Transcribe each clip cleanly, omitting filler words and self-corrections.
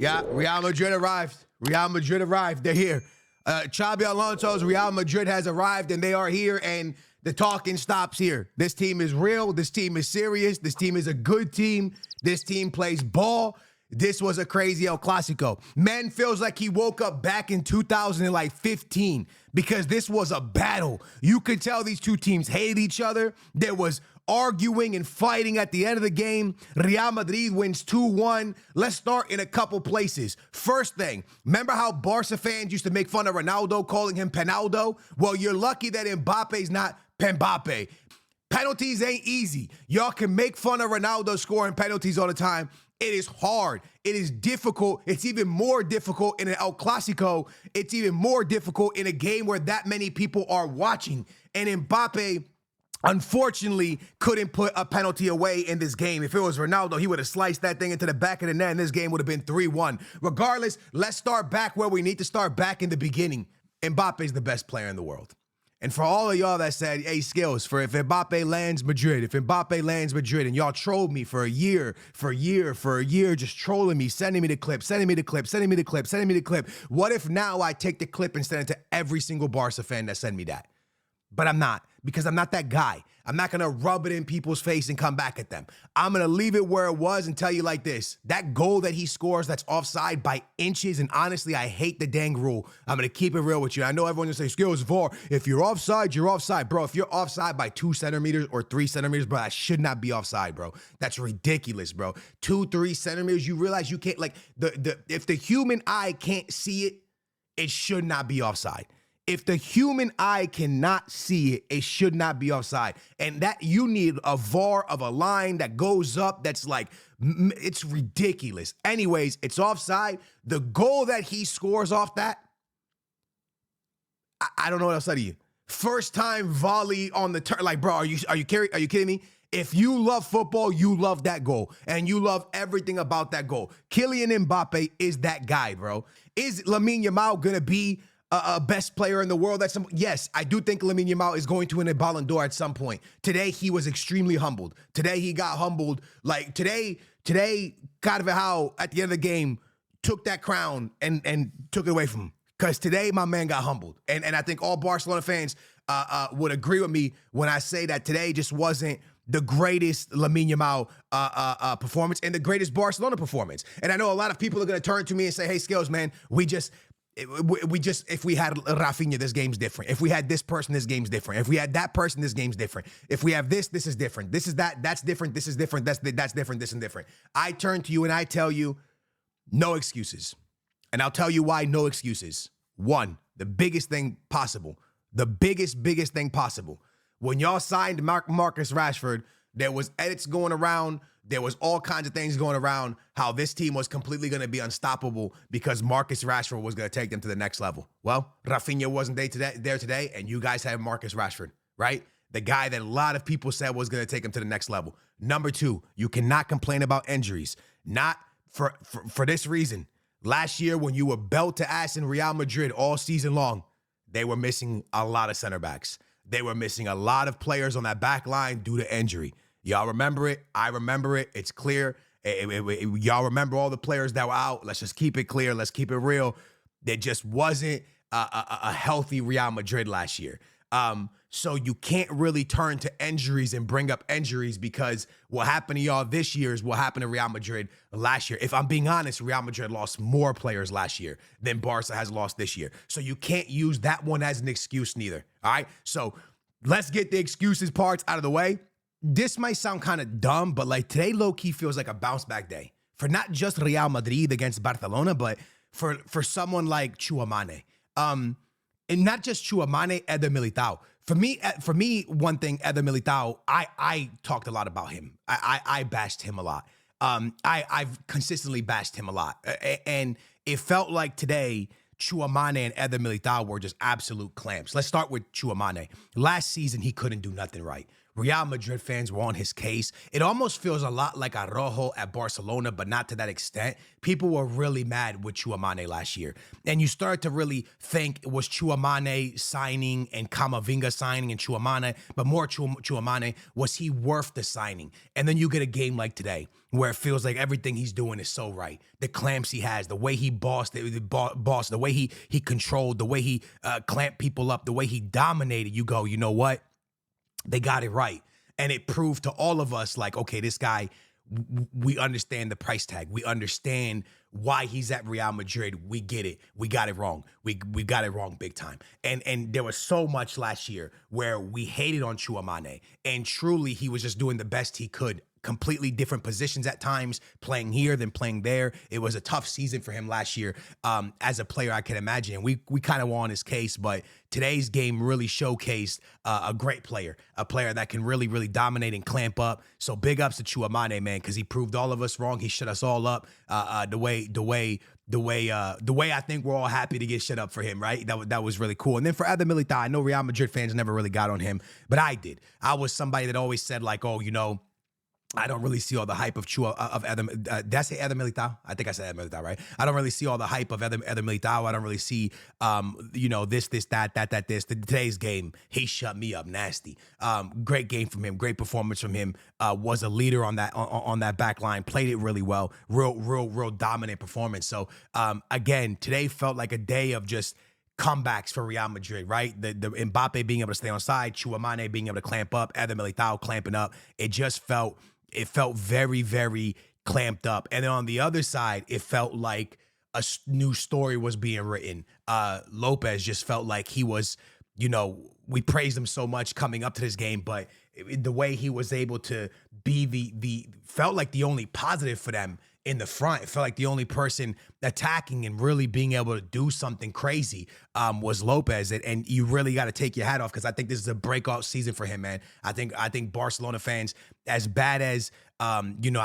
Yeah, Real Madrid arrived. Real Madrid arrived. They're here. Xabi Alonso's Real Madrid has arrived, and they are here, and the talking stops here. This team is real. This team is serious. This team is a good team. This team plays ball. This was a crazy El Clasico. Man feels like he woke up back in 2015 because this was a battle. You could tell these two teams hated each other. There was arguing and fighting at the end of the game. Real Madrid wins 2-1. Let's start in a couple places. First thing, remember how Barca fans used to make fun of Ronaldo, calling him Penaldo? Well, you're lucky that Mbappe's not Mbappé. Penalties ain't easy. Y'all can make fun of Ronaldo scoring penalties all the time. It is hard. It is difficult. It's even more difficult in an El Clasico. It's even more difficult in a game where that many people are watching. And Mbappé, unfortunately, couldn't put a penalty away in this game. If it was Ronaldo, he would have sliced that thing into the back of the net, and this game would have been 3-1. Regardless, let's start back where we need to start, back in the beginning. Mbappe's the best player in the world. And for all of y'all that said, hey, Skills, for if Mbappé lands Madrid, and y'all trolled me for a year, just trolling me, sending me the clip. What if now I take the clip and send it to every single Barca fan that sent me that? But I'm not, because I'm not that guy. I'm not going to rub it in people's face and come back at them. I'm going to leave it where it was and tell you like this. That goal that he scores that's offside by inches, and honestly, I hate the dang rule. I'm going to keep it real with you. I know everyone's going to say, Skills, VAR, if you're offside, you're offside. Bro, if you're offside by 2 centimeters or 3 centimeters, bro, that should not be offside, bro. That's ridiculous, bro. 2-3 centimeters, you realize you can't, like, if the human eye can't see it, it should not be offside. If the human eye cannot see it, it should not be offside. And that you need a VAR of a line that goes up that's like, it's ridiculous. Anyways, it's offside. The goal that he scores off that, I don't know what else to tell you. First time volley on the turn. Like, bro, are you kidding me? If you love football, you love that goal. And you love everything about that goal. Kylian Mbappé is that guy, bro. Is LAMINE Yamal going to be a best player in the world at some point? Yes, I do think LAMINE Yamal is going to win a Ballon d'Or at some point. Today, he was extremely humbled. Today, he got humbled. Like, today, Carvajal, at the end of the game, took that crown and took it away from him. Because today, my man got humbled. And I think all Barcelona fans would agree with me when I say that today just wasn't the greatest LAMINE Yamal performance and the greatest Barcelona performance. And I know a lot of people are going to turn to me and say, hey, Skills, man, if we had Rafinha, this game's different. If we had this person, this game's different. If we had that person, this game's different. If we have this is different. This is that, that's different. This is different. That's different. This is different. I turn to you and I tell you, no excuses. And I'll tell you why no excuses. One, the biggest thing possible. The biggest thing possible. When y'all signed Marcus Rashford, there was edits going around. There was all kinds of things going around how this team was completely going to be unstoppable because Marcus Rashford was going to take them to the next level. Well, Rafinha wasn't there today, and you guys have Marcus Rashford, right? The guy that a lot of people said was going to take him to the next level. Number 2, you cannot complain about injuries. Not for this reason. Last year, when you were belt to ass in Real Madrid all season long, they were missing a lot of center backs. They were missing a lot of players on that back line due to injury. Y'all remember it. I remember it. It's clear. Y'all remember all the players that were out. Let's just keep it clear. Let's keep it real. There just wasn't a healthy Real Madrid last year. So you can't really turn to injuries and bring up injuries because what happened to y'all this year is what happened to Real Madrid last year. If I'm being honest, Real Madrid lost more players last year than Barca has lost this year. So you can't use that one as an excuse neither. All right. So let's get the excuses parts out of the way. This might sound kind of dumb, but like today low-key feels like a bounce back day for not just Real Madrid against Barcelona, but for someone like Tchouaméni. And not just Tchouaméni, Eder Militao. For me, one thing, Eder Militao, I talked a lot about him. I bashed him a lot. I've consistently bashed him a lot. And it felt like today, Tchouaméni and Eder Militao were just absolute clamps. Let's start with Tchouaméni. Last season, he couldn't do nothing right. Real Madrid fans were on his case. It almost feels a lot like Araujo at Barcelona, but not to that extent. People were really mad with Tchouaméni last year. And you start to really think, was Tchouaméni signing and Camavinga signing and Tchouaméni, but more Tchouaméni, was he worth the signing? And then you get a game like today where it feels like everything he's doing is so right. The clamps he has, the way he bossed, the way he controlled, the way he clamped people up, the way he dominated. You go, you know what? They got it right. And it proved to all of us, like, okay, this guy, we understand the price tag. We understand why he's at Real Madrid. We get it. We got it wrong. We got it wrong big time. And there was so much last year where we hated on Tchouaméni. And truly, he was just doing the best he could. Completely different positions at times, playing here than playing there. It was a tough season for him last year as a player, I can imagine. We kind of were on his case, but today's game really showcased a great player, a player that can really, really dominate and clamp up. So big ups to Tchouaméni, man, because he proved all of us wrong. He shut us all up the way I think we're all happy to get shut up for him, right? That was really cool. And then for Eder Militao, I know Real Madrid fans never really got on him, but I did. I was somebody that always said, like, oh, you know, I don't really see all the hype of Eder. Did I say Eder Militao? I think I said Eder Militao, right? I don't really see all the hype of Eder Militao. I don't really see, this, that. Today's game, he shut me up nasty. Great game from him. Great performance from him. Was a leader on that back line. Played it really well. Real dominant performance. So again, today felt like a day of just comebacks for Real Madrid, right? The Mbappé being able to stay on side, Tchouaméni being able to clamp up, Eder Militao clamping up. It felt very, very clamped up. And then on the other side, it felt like a new story was being written. Lopez just felt like he was, we praised him so much coming up to this game, but the way he was able to be felt like the only positive for them in the front. It felt like the only person attacking and really being able to do something crazy was Lopez. And you really got to take your hat off, because I think this is a breakout season for him, man. I think Barcelona fans, as bad as, I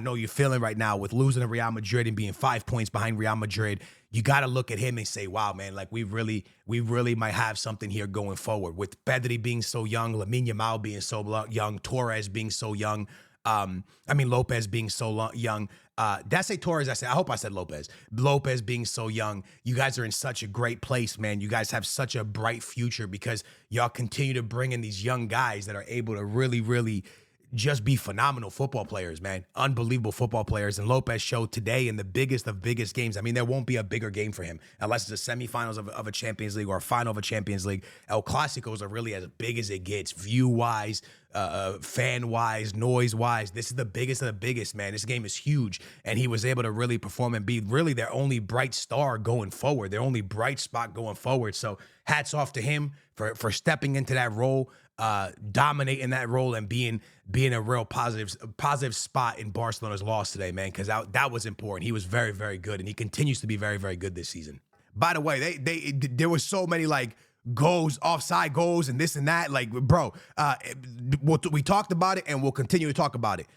know you're feeling right now with losing to Real Madrid and being 5 points behind Real Madrid, you got to look at him and say, wow, man, like we really might have something here going forward. With Pedri being so young, LAMINE Yamal being so young, Torres being so young, Lopez being so young. Did I say Torres? I hope I said Lopez. Lopez being so young. You guys are in such a great place, man. You guys have such a bright future because y'all continue to bring in these young guys that are able to really, really just be phenomenal football players, man. Unbelievable football players. And Lopez showed today in the biggest of biggest games. I mean, there won't be a bigger game for him unless it's a semifinals of a Champions League or a final of a Champions League. El Clásicos are really as big as it gets, view-wise, fan-wise, noise-wise. This is the biggest of the biggest, man. This game is huge. And he was able to really perform and be really their only bright star going forward, their only bright spot going forward. So hats off to him for stepping into that role, dominating that role, and being a real positive spot in Barcelona's loss today, man, because that was important. He was very, very good, and he continues to be very, very good this season. By the way, there was so many like goals, offside goals, and this and that. Like, bro, we talked about it, and we'll continue to talk about it.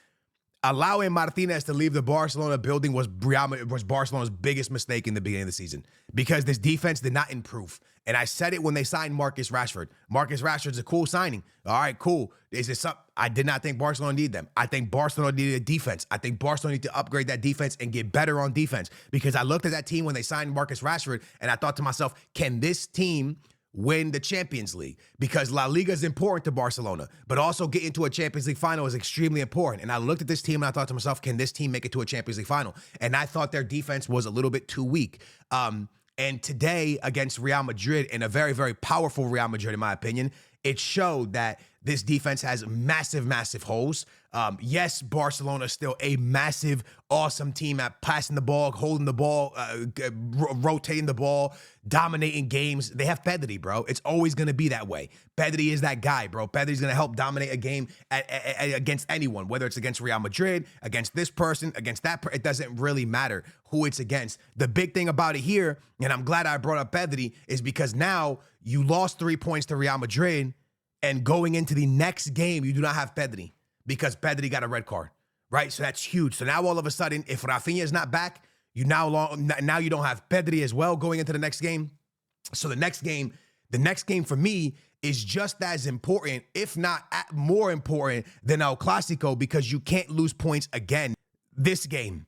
Allowing Martinez to leave the Barcelona building was Barcelona's biggest mistake in the beginning of the season, because this defense did not improve. And I said it when they signed Marcus Rashford. Marcus Rashford's a cool signing. All right, cool. Is this something? I did not think Barcelona needed them. I think Barcelona needed a defense. I think Barcelona needed to upgrade that defense and get better on defense, because I looked at that team when they signed Marcus Rashford, and I thought to myself, can this team win the Champions League? Because La Liga is important to Barcelona, but also getting to a Champions League final is extremely important. And I looked at this team and I thought to myself, can this team make it to a Champions League final? And I thought their defense was a little bit too weak. And today against Real Madrid, and a very, very powerful Real Madrid, in my opinion, it showed that this defense has massive, massive holes. Yes, Barcelona is still a massive, awesome team at passing the ball, holding the ball, rotating the ball, dominating games. They have Pedri, bro. It's always going to be that way. Pedri is that guy, bro. Pedri's going to help dominate a game against anyone, whether it's against Real Madrid, against this person, against that person. It doesn't really matter who it's against. The big thing about it here, and I'm glad I brought up Pedri, is because now you lost 3 points to Real Madrid, and going into the next game, you do not have Pedri, because Pedri got a red card, right? So that's huge. So now all of a sudden, if Rafinha is not back, now you don't have Pedri as well going into the next game. So the next game, The next game for me is just as important, if not more important than El Clasico, because you can't lose points again. This game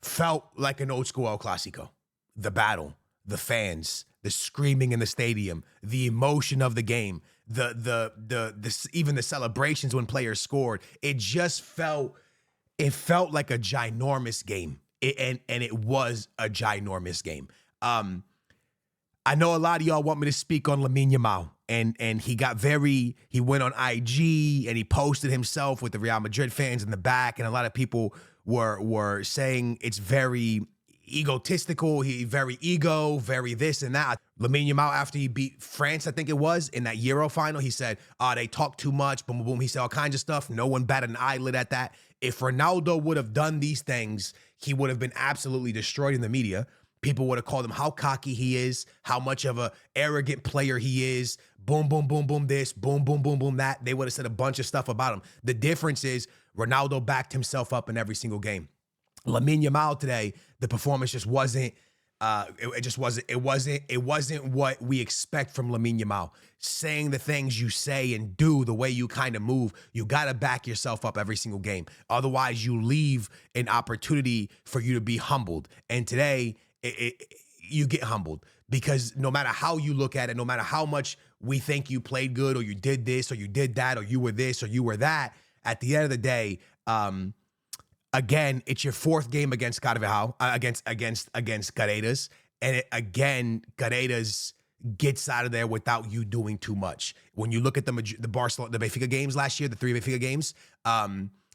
felt like an old school El Clasico. The battle, the fans, the screaming in the stadium, the emotion of the game, even the celebrations when players scored. It felt like a ginormous game. And it was a ginormous game. I know a lot of y'all want me to speak on LAMINE Yamal, and he went on IG and he posted himself with the Real Madrid fans in the back, and a lot of people were saying it's very egotistical, very this and that. LAMINE Yamal, after he beat France, I think it was, in that Euro final, he said, they talk too much, boom, boom, boom. He said all kinds of stuff. No one batted an eyelid at that. If Ronaldo would have done these things, he would have been absolutely destroyed in the media. People would have called him how cocky he is, how much of a arrogant player he is. Boom, boom, boom, boom, this, boom, boom, boom, boom, that. They would have said a bunch of stuff about him. The difference is Ronaldo backed himself up in every single game. LAMINE Yamal today, the performance just wasn't, it wasn't what we expect from LAMINE Yamal. Saying the things you say and do, the way you kind of move, you got to back yourself up every single game. Otherwise, you leave an opportunity for you to be humbled. And today, you get humbled, because no matter how you look at it, no matter how much we think you played good or you did this or you did that or you were this or you were that, at the end of the day, again, it's your fourth game against Carvajal, against Guedes, and Guedes gets out of there without you doing too much. When you look at the Benfica games last year, the 3 Benfica games,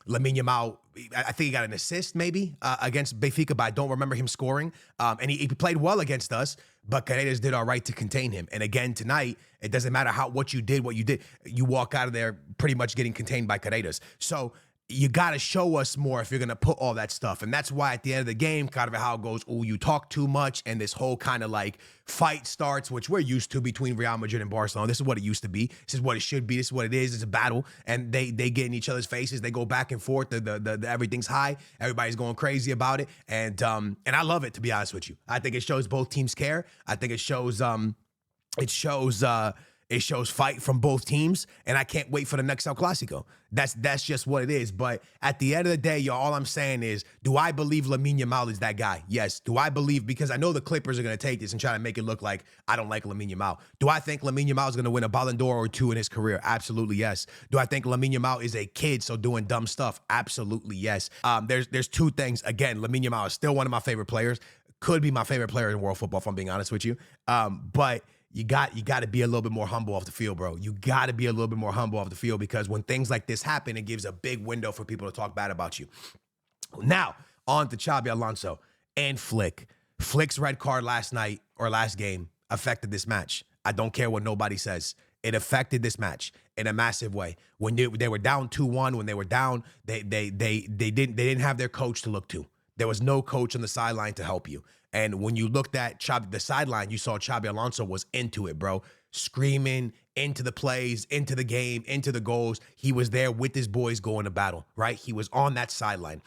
LAMINE Yamal, I think he got an assist maybe against Benfica, but I don't remember him scoring. And he played well against us, but Guedes did all right to contain him. And again, tonight, it doesn't matter what you did. You walk out of there pretty much getting contained by Guedes. So you got to show us more if you're going to put all that stuff. And that's why at the end of the game, Carvajal goes, oh, you talk too much. And this whole kind of like fight starts, which we're used to between Real Madrid and Barcelona. This is what it used to be. This is what it should be. This is what it is. It's a battle. And they get in each other's faces. They go back and forth. The everything's high. Everybody's going crazy about it. And I love it, to be honest with you. I think it shows both teams care. I think it shows fight from both teams, and I can't wait for the next El Clasico. That's just what it is. But at the end of the day, y'all, all I'm saying is, do I believe LAMINE Yamal is that guy? Yes. Do I believe, because I know the Clippers are going to take this and try to make it look like I don't like LAMINE Yamal. Do I think LAMINE Yamal is going to win a Ballon d'Or or 2 in his career? Absolutely yes. Do I think LAMINE Yamal is a kid, so doing dumb stuff? Absolutely yes. There's 2 things. Again, LAMINE Yamal is still one of my favorite players. Could be my favorite player in world football, if I'm being honest with you. But you got to be a little bit more humble off the field, bro. You got to be a little bit more humble off the field, because when things like this happen, it gives a big window for people to talk bad about you. Now, on to Xabi Alonso and Flick. Flick's red card last night or last game affected this match. I don't care what nobody says. It affected this match in a massive way. When they were down 2-1, when they were down, they didn't have their coach to look to. There was no coach on the sideline to help you. And when you looked at the sideline, you saw Xabi Alonso was into it, bro. Screaming into the plays, into the game, into the goals. He was there with his boys going to battle, right? He was on that sideline.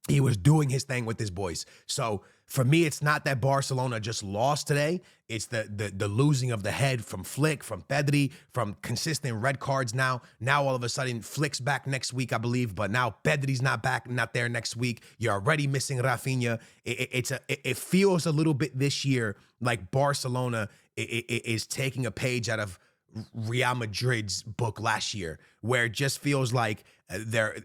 He was doing his thing with his boys. So for me, it's not that Barcelona just lost today. It's the losing of the head from Flick, from Pedri, from consistent red cards now. Now all of a sudden, Flick's back next week, I believe, but now Pedri's not there next week. You're already missing Rafinha. It feels a little bit this year like Barcelona is taking a page out of Real Madrid's book last year, where it just feels like they're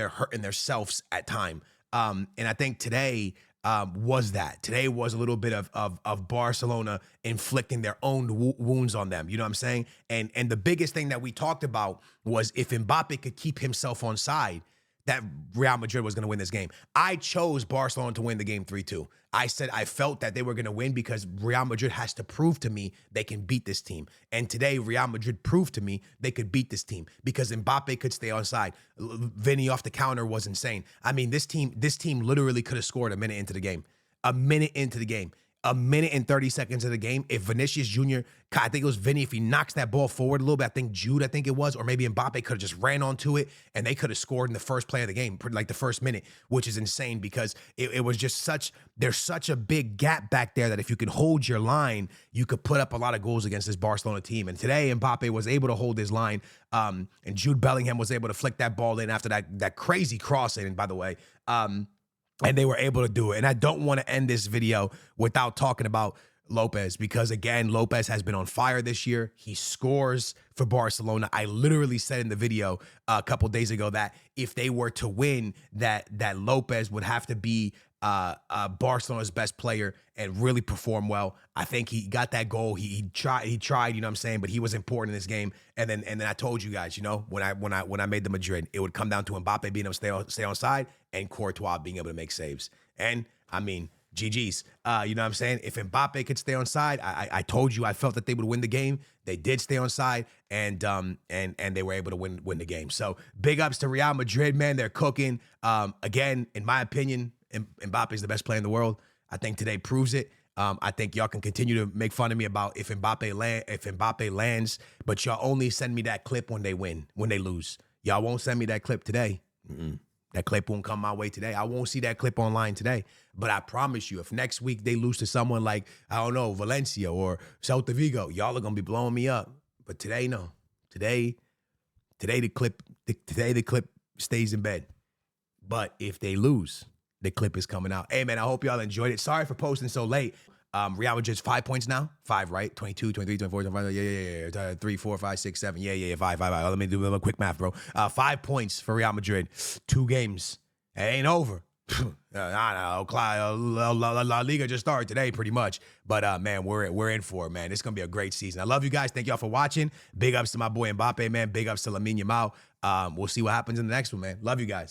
hurting themselves at time. And I think today was that. Today was a little bit of Barcelona inflicting their own wounds on them. You know what I'm saying? And the biggest thing that we talked about was if Mbappé could keep himself on side, that Real Madrid was going to win this game. I chose Barcelona to win the game 3-2. I said I felt that they were going to win because Real Madrid has to prove to me they can beat this team. And today, Real Madrid proved to me they could beat this team because Mbappé could stay on side. Vinny off the counter was insane. I mean, this team literally could have scored a minute into the game. A minute into the game. a minute and 30 seconds of the game, if Vinicius Jr., I think it was Vinny, if he knocks that ball forward a little bit, I think Jude, I think it was, or maybe Mbappe could have just ran onto it and they could have scored in the first play of the game, like the first minute, which is insane because it was just there's such a big gap back there that if you can hold your line, you could put up a lot of goals against this Barcelona team. And today, Mbappe was able to hold his line, and Jude Bellingham was able to flick that ball in after that crazy crossing, by the way. And they were able to do it. And I don't want to end this video without talking about Lopez because, again, Lopez has been on fire this year. He scores for Barcelona. I literally said in the video a couple days ago that if they were to win, that Lopez would have to be Barcelona's best player and really perform well. I think he got that goal. He tried, you know what I'm saying, but he was important in this game. And then I told you guys, you know, when I made the Madrid, it would come down to Mbappe being able to stay on side and Courtois being able to make saves. And I mean, GG's. You know what I'm saying? If Mbappe could stay on side, I told you I felt that they would win the game. They did stay on side, and they were able to win the game. So big ups to Real Madrid, man. They're cooking. Again, in my opinion, Mbappe is the best player in the world. I think today proves it. I think y'all can continue to make fun of me about if Mbappe lands, but y'all only send me that clip when they win, when they lose. Y'all won't send me that clip today. That clip won't come my way today. I won't see that clip online today. But I promise you, if next week they lose to someone like, I don't know, Valencia or Celta Vigo, y'all are gonna be blowing me up. But today, no. Today the clip stays in bed. But if they lose, the clip is coming out. Hey, man, I hope y'all enjoyed it. Sorry for posting so late. Real Madrid's 5 points now. 5, right? 22, 23, 24, 25. Yeah. 3, 4, 5, 6, 7. Yeah. 5. Let me do a little quick math, bro. 5 points for Real Madrid. 2 games. It ain't over. La Liga just started today, pretty much. But, man, we're in for it, man. It's going to be a great season. I love you guys. Thank y'all for watching. Big ups to my boy Mbappe, man. Big ups to LAMINE Yamal. We'll see what happens in the next one, man. Love you guys.